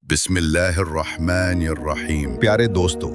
बिस्मिल्लाहिर्रहमानिर्रहीम। प्यारे दोस्तों,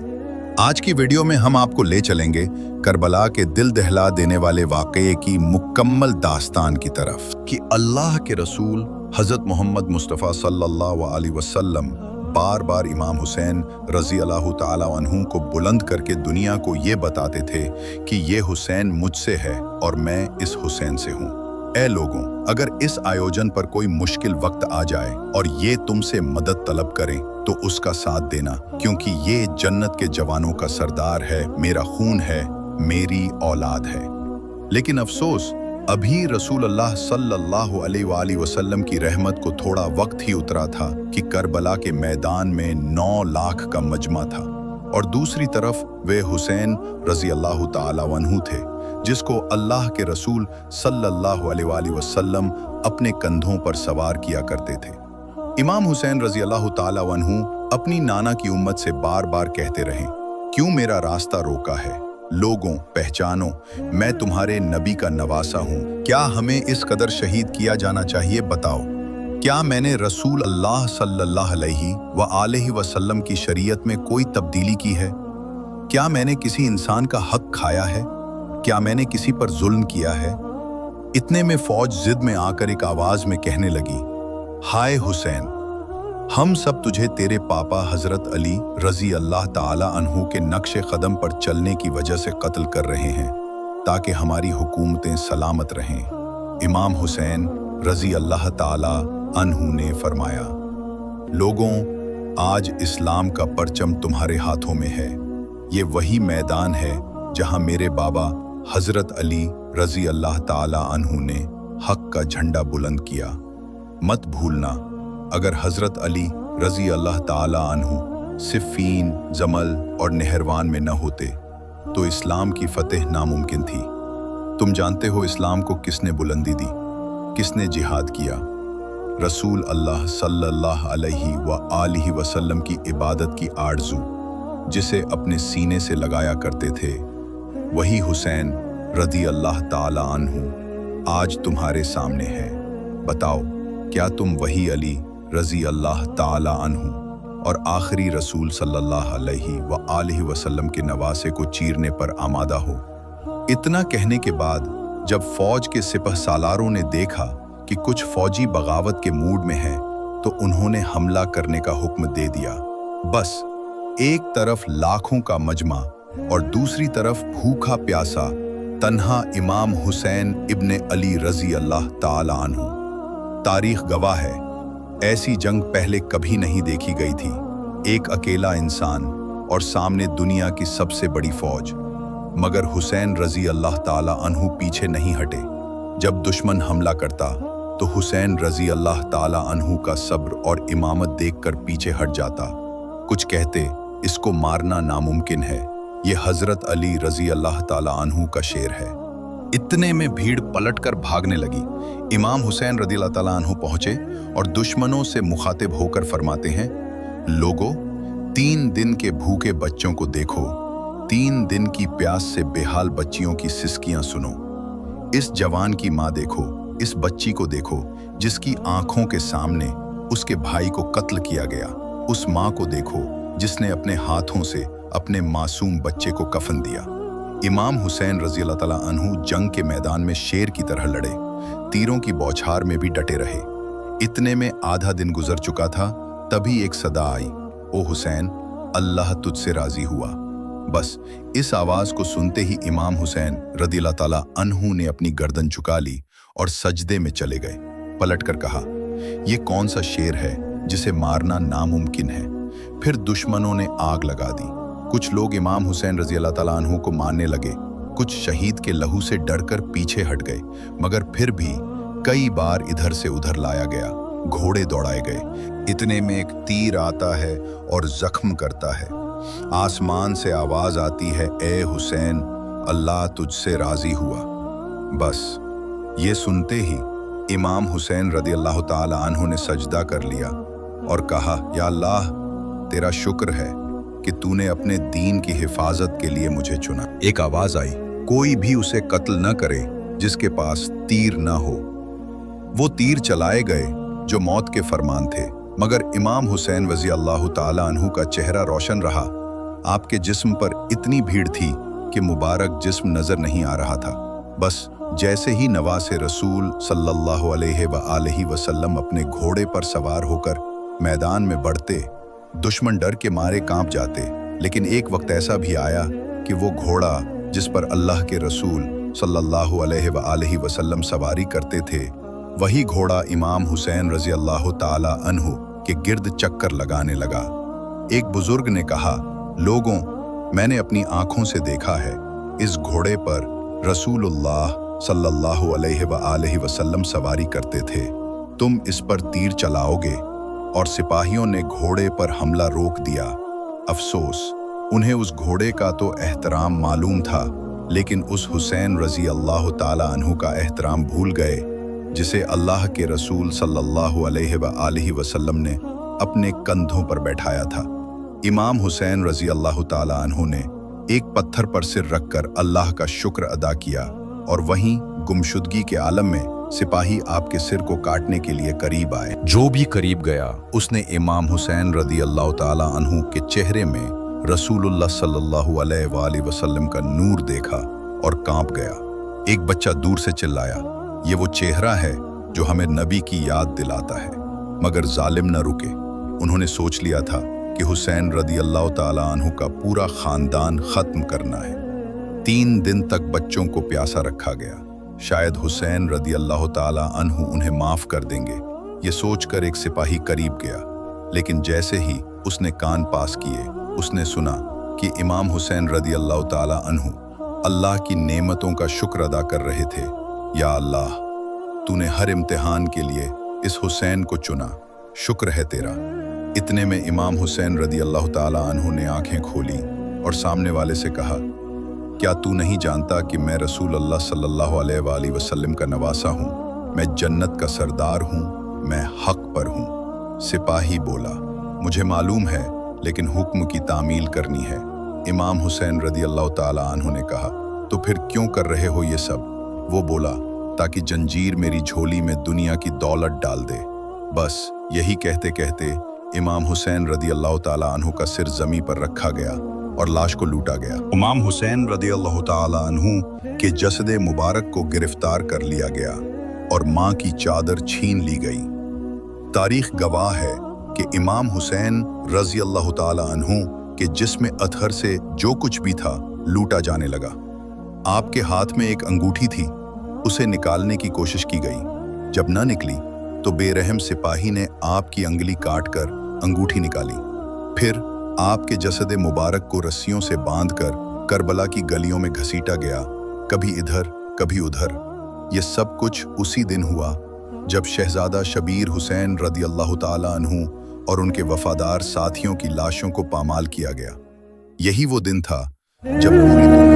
आज की वीडियो में हम आपको ले चलेंगे करबला के दिल दहला देने वाले वाक़ये की मुकम्मल दास्तान की तरफ कि अल्लाह के रसूल हज़रत मोहम्मद मुस्तफ़ा सल्लल्लाहु अलैहि वसल्लम बार बार इमाम हुसैन रज़ी अल्लाह ताला अन्हु को बुलंद करके दुनिया को ये बताते थे कि ये हुसैन मुझसे है और मैं इस हुसैन से हूँ। ऐ लोगों, अगर इस आयोजन पर कोई मुश्किल वक्त आ जाए और ये तुमसे मदद तलब करें तो उसका साथ देना, क्योंकि ये जन्नत के जवानों का सरदार है, मेरा खून है, मेरी औलाद है। लेकिन अफसोस, अभी रसूल अल्लाह सल्लल्लाहु अलैहि वसल्लम की रहमत को थोड़ा वक्त ही उतरा था कि करबला के मैदान में 9 लाख का मजमा था और दूसरी तरफ वे हुसैन रज़ी अल्लाह ताला अन्हु थे, जिसको अल्लाह के रसूल सल्लल्लाहु अलैहि वसल्लम अपने कंधों पर सवार किया करते थे। इमाम हुसैन रज़ी अल्लाह ताला अन्हु अपनी नाना की उम्मत से बार बार कहते रहे, क्यों मेरा रास्ता रोका है? लोगों, पहचानो, मैं तुम्हारे नबी का नवासा हूँ। क्या हमें इस कदर शहीद किया जाना चाहिए? बताओ, क्या मैंने रसूल अल्लाह सल्लल्लाहु अलैहि वसल्लम की शरीयत में कोई तब्दीली की है? क्या मैंने किसी इंसान का हक खाया है? क्या मैंने किसी पर जुल्म किया है? इतने में फौज जिद में आकर एक आवाज में कहने लगी, हाय हुसैन, हम सब तुझे तेरे पापा हजरत अली रजी अल्लाह ताला अन्हु के नक्शे कदम पर चलने की वजह से कत्ल कर रहे हैं ताकि हमारी हुकूमतें सलामत रहें। इमाम हुसैन रजी अल्लाह ताला अन्हु ने फरमाया, लोगों, आज इस्लाम का परचम तुम्हारे हाथों में है। ये वही मैदान है जहां मेरे बाबा हजरत अली रजी अल्लाह ताला अन्हु ने हक का झंडा बुलंद किया। मत भूलना, अगर हजरत अली रजी अल्लाह ताला अन्हु सिफ़ीन, जमल और नहरवान में न होते तो इस्लाम की फतेह नामुमकिन थी। तुम जानते हो इस्लाम को किसने बुलंदी दी, किसने जिहाद किया? रसूल अल्लाह सल्लल्लाहु अलैहि वसल्लम की इबादत की आरज़ू जिसे अपने सीने से लगाया करते थे, वही हुसैन रज़ी अल्लाह ताला अन्हु आज तुम्हारे सामने है। बताओ, क्या तुम वही अली रज़ी अल्लाह ताला अन्हु और आखिरी रसूल सल्लल्लाहु अलैहि वसल्लम के नवासे को चीरने पर आमादा हो? इतना कहने के बाद जब फौज के सिपह सालारों ने देखा कि कुछ फौजी बगावत के मूड में हैं, तो उन्होंने हमला करने का हुक्म दे दिया। बस एक तरफ लाखों का मजमा और दूसरी तरफ भूखा प्यासा तन्हा इमाम हुसैन इब्ने अली रज़ी अल्लाह ताला अन्हु। तारीख गवाह है, ऐसी जंग पहले कभी नहीं देखी गई थी। एक अकेला इंसान और सामने दुनिया की सबसे बड़ी फौज। मगर हुसैन रज़ी अल्लाह ताला अन्हु पीछे नहीं हटे। जब दुश्मन हमला करता तो हुसैन रज़ी अल्लाह ताला अन्हु का सब्र और इमामत देखकर पीछे हट जाता। कुछ कहते इसको मारना नामुमकिन है। ये हजरत अली रज़ी अल्लाह ताला अन्हु का शेर है। इतने में भीड़ पलटकर भागने लगी। इमाम हुसैन रज़ी अल्लाह ताला अन्हु पहुंचे और दुश्मनों से मुखातिब होकर फरमाते हैं, लोगों, 3 दिन के भूखे बच्चों को देखो, 3 दिन की प्यास से बेहाल बच्चियों की सिसकियां सुनो। इस जवान की माँ देखो, इस बच्ची को देखो जिसकी आंखों के सामने उसके भाई को कत्ल किया गया। उस माँ को देखो जिसने अपने हाथों से अपने मासूम बच्चे को कफन दिया। इमाम हुसैन रज़ी अल्लाह ताला अन्हु जंग के मैदान में शेर की तरह लड़े, तीरों की बौछार में भी डटे रहे। इतने में आधा दिन गुजर चुका था, तभी एक सदा आई, ओ हुसैन, अल्लाह तुझसे राजी हुआ। बस इस आवाज को सुनते ही इमाम हुसैन रज़ी अल्लाह ताला अन्हु ने अपनी गर्दन झुका ली और सजदे में चले गए। पलटकर कहा, ये कौन सा शेर है जिसे मारना नामुमकिन है? फिर दुश्मनों ने आग लगा दी। कुछ लोग इमाम हुसैन रज़ी अल्लाह ताला अन्हु को मारने लगे, कुछ शहीद के लहू से डरकर पीछे हट गए। मगर फिर भी कई बार इधर से उधर लाया गया, घोड़े दौड़ाए गए। इतने में एक तीर आता है और जख्म करता है। आसमान से आवाज आती है, ए हुसैन, अल्लाह तुझसे राजी हुआ। बस ये सुनते ही इमाम हुसैन रज़ी अल्लाह ताला अन्हु ने सजदा कर लिया और कहा, या अल्लाह, तेरा शुक्र है कि तूने अपने दीन की हिफाजत के लिए मुझे चुना। एक आवाज आई, कोई भी उसे कत्ल न करे जिसके पास तीर न हो। वो तीर चलाए गए जो मौत के फरमान थे। मगर इमाम हुसैन रजी अल्लाह ताला अन्हु का चेहरा रोशन रहा। आपके जिस्म पर इतनी भीड़ थी कि मुबारक जिस्म नजर नहीं आ रहा था। बस जैसे ही नवासे रसूल सल्लल्लाहु अलैहि वसल्लम अपने घोड़े पर सवार होकर मैदान में बढ़ते, दुश्मन डर के मारे कांप जाते। लेकिन एक वक्त ऐसा भी आया कि वो घोड़ा जिस पर अल्लाह के रसूल सल्लल्लाहु अलैहि वसल्लम सवारी करते थे, वही घोड़ा इमाम हुसैन रजी अल्लाह ताला अन्हु के गिर्द चक्कर लगाने लगा। एक बुजुर्ग ने कहा, लोगों, मैंने अपनी आंखों से देखा है, इस घोड़े पर रसूलुल्लाह सल्लल्लाहु अलैहि वसल्लम सवारी करते थे। तुम इस पर तीर चलाओगे? और सिपाहियों ने घोड़े पर हमला रोक दिया। अफसोस, उन्हें उस घोड़े का तो एहतराम मालूम था, लेकिन उस हुसैन रजी अल्लाह ताला अन्हु का एहतराम भूल गए, जिसे अल्लाह के रसूल सल्लल्लाहु अलैहि वसल्लम ने अपने कंधों पर बैठाया था। इमाम हुसैन रजी अल्लाह ताला अन्हु ने एक पत्थर पर सिर रखकर अल्लाह का शुक्र अदा किया, और वहीं गुमशुदगी के आलम में सिपाही आपके सिर को काटने के लिए करीब आए। जो भी करीब गया, उसने इमाम हुसैन रजी अल्लाह ताला अन्हु के चेहरे में रसूलुल्लाह सल्लल्लाहु अलैहि वसल्लम का नूर देखा और कांप गया। एक बच्चा दूर से चिल्लाया, ये वो चेहरा है जो हमें नबी की याद दिलाता है। मगर जालिम न रुके। उन्होंने सोच लिया था कि हुसैन रदी अल्लाह ताला अन्हु का पूरा खानदान खत्म करना है। 3 दिन तक बच्चों को प्यासा रखा गया। शायद हुसैन रदी अल्लाह ताला अन्हु उन्हें माफ कर देंगे, ये सोचकर एक सिपाही करीब गया। लेकिन जैसे ही उसने कान पास किए, उसने सुना कि इमाम हुसैन रदी अल्लाह ताला अन्हु अल्लाह की नेमतों का शुक्र अदा कर रहे थे। या अल्लाह, तूने हर इम्तिहान के लिए इस हुसैन को चुना, शुक्र है तेरा। इतने में इमाम हुसैन रदी अल्लाह ताला अन्हु ने आंखें खोली और सामने वाले से कहा, क्या तू नहीं जानता कि मैं रसूल अल्लाह सल्लल्लाहु अलैहि वसल्लम का नवासा हूँ? मैं जन्नत का सरदार हूँ, मैं हक पर हूँ। सिपाही बोला, मुझे मालूम है, लेकिन हुक्म की तामील करनी है। इमाम हुसैन रदी अल्लाह ताला अन्हु ने कहा, तो फिर क्यों कर रहे हो ये सब? वो बोला, ताकि जंजीर मेरी झोली में दुनिया की दौलत डाल दे। बस यही कहते कहते इमाम हुसैन रदी अल्लाह ताला अन्हु का सिर जमी पर रखा गया और लाश को लूटा गया। इमाम हुसैन रदी अल्लाह ताला अन्हु के जसदे मुबारक को गिरफ्तार कर लिया गया और मां की चादर छीन ली गई। तारीख गवाह है कि इमाम हुसैन रजी अल्लाह ताला अन्हु के जिस्म अतहर से जो कुछ भी था लूटा जाने लगा। आपके हाथ में एक अंगूठी थी, उसे निकालने की कोशिश की गई। जब न निकली तो बेरहम सिपाही ने आपकी अंगुली काटकर अंगूठी निकाली। फिर आपके जसद मुबारक को रस्सियों से बांधकर करबला की गलियों में घसीटा गया, कभी इधर कभी उधर। ये सब कुछ उसी दिन हुआ जब शहजादा शबीर हुसैन रदी अल्लाह ताला अन्हु और उनके वफादार साथियों की लाशों को पामाल किया गया। यही वो दिन था जब पूरी दुनिया